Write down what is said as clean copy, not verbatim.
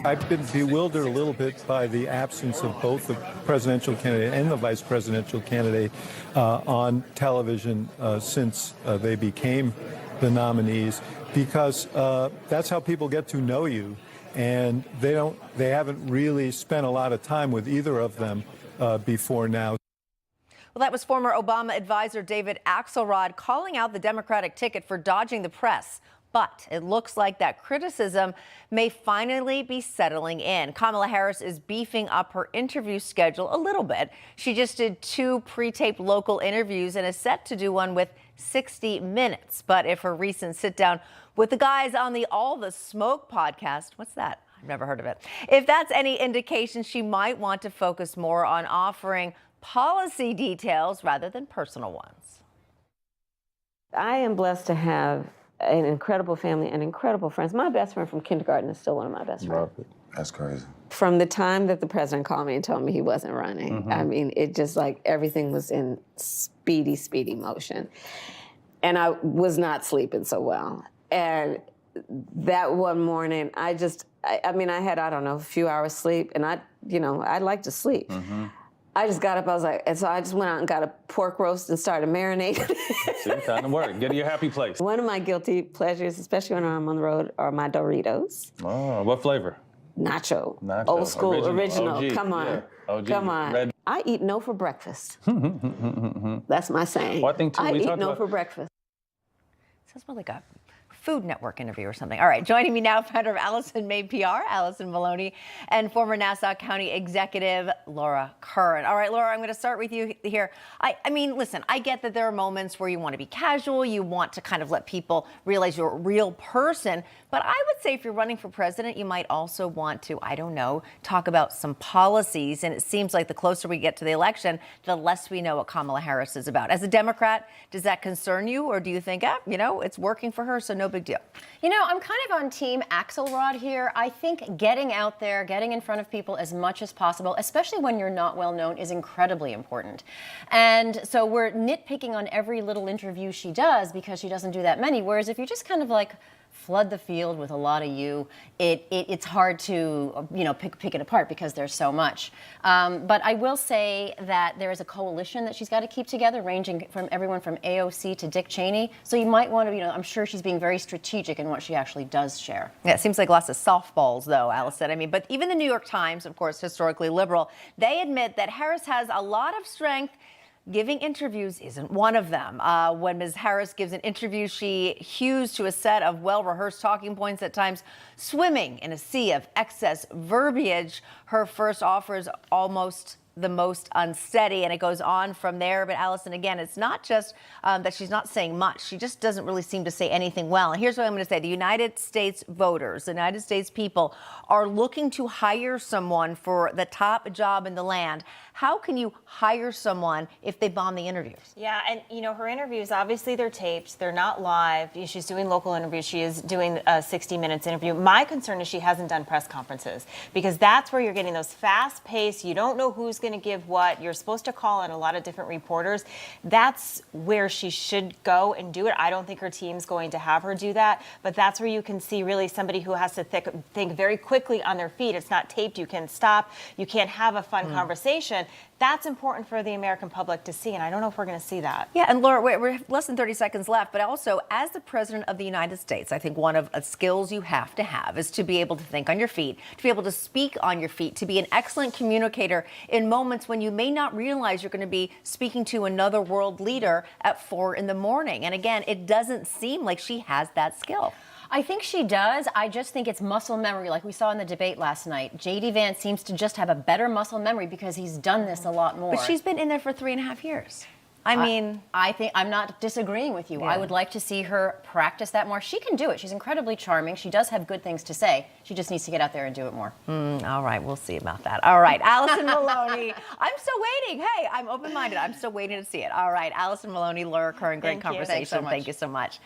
I've been bewildered a little bit by the absence of both the presidential candidate and the vice presidential candidate on television since they became the nominees, because that's how people get to know you. And they haven't really spent a lot of time with either of them before now. Well, that was former Obama advisor David Axelrod calling out the Democratic ticket for dodging the press. But it looks like that criticism may finally be settling in. Kamala Harris is beefing up her interview schedule a little bit. She just did 2 pre-taped local interviews and is set to do one with 60 Minutes. But if her recent sit-down with the guys on the All the Smoke podcast, what's that? I've never heard of it. If that's any indication, she might want to focus more on offering policy details rather than personal ones. I am blessed to have an incredible family and incredible friends. My best friend from kindergarten is still one of my best friends. That's crazy. From the time that the president called me and told me he wasn't running, I mean, it just like everything was in speedy motion. And I was not sleeping so well. And that one morning, I had, I don't know, a few hours sleep, and I like to sleep. I just got up, I was like, and so I just went out and got a pork roast and started marinating. See, time to work. Get to your happy place. One of my guilty pleasures, especially when I'm on the road, are my Doritos. Oh, what flavor? Nacho. Old school, original. OG. Come on. Yeah. OG. Come on. Red. I eat no for breakfast. That's my saying. Well, I think, too, I we eat talked no about... for breakfast. Sounds more like a Food Network interview or something. All right, joining me now, founder of Allison Made PR, Alison Maloni, and former Nassau County executive, Laura Curran. All right, Laura, I'm going to start with you here. I mean, listen, I get that there are moments where you want to be casual, you want to kind of let people realize you're a real person, but I would say if you're running for president, you might also want to, I don't know, talk about some policies, and it seems like the closer we get to the election, the less we know what Kamala Harris is about. As a Democrat, does that concern you, or do you think, it's working for her, so no big deal? I'm kind of on team Axelrod here. I think getting out there, getting in front of people as much as possible, especially when you're not well known, is incredibly important. And so we're nitpicking on every little interview she does because she doesn't do that many. Whereas if you're just kind of like flood the field with a lot of it's hard to pick it apart because there's so much. But I will say that there is a coalition that she's got to keep together, ranging from everyone from AOC to Dick Cheney. So you might want to, I'm sure she's being very strategic in what she actually does share. Yeah, it seems like lots of softballs, though, Allison. I mean, but even the New York Times, of course, historically liberal, they admit that Harris has a lot of strength. Giving interviews isn't one of them. When Ms. Harris gives an interview, she hews to a set of well-rehearsed talking points, at times swimming in a sea of excess verbiage. Her first offer is almost the most unsteady, and it goes on from there. But Allison, again, it's not just that she's not saying much. She just doesn't really seem to say anything well. And here's what I'm going to say. The United States voters, the United States people are looking to hire someone for the top job in the land. How can you hire someone if they bomb the interviews? Yeah, and her interviews, obviously they're taped, they're not live. She's doing local interviews, she is doing a 60 Minutes interview. My concern is she hasn't done press conferences, because that's where you're getting those fast-paced, you don't know who's going to give what, you're supposed to call in a lot of different reporters. That's where she should go and do it. I don't think her team's going to have her do that, but that's where you can see really somebody who has to think very quickly on their feet. It's not taped, you can stop, you can't have a fun conversation. That's important for the American public to see, and I don't know if we're going to see that. Yeah, and Laura, we're less than 30 seconds left, but also, as the President of the United States, I think one of the skills you have to have is to be able to think on your feet, to be able to speak on your feet, to be an excellent communicator in moments when you may not realize you're going to be speaking to another world leader at 4 in the morning. And again, it doesn't seem like she has that skill. I think she does. I just think it's muscle memory, like we saw in the debate last night. J.D. Vance seems to just have a better muscle memory because he's done this a lot more. But she's been in there for 3.5 years. I mean, I think I'm not disagreeing with you. Yeah. I would like to see her practice that more. She can do it. She's incredibly charming. She does have good things to say. She just needs to get out there and do it more. All right, we'll see about that. All right, Alison Maloni. I'm still waiting. Hey, I'm open-minded. I'm still waiting to see it. All right, Alison Maloni, Laura Curran, great conversation. Thanks so much. Thank you so much.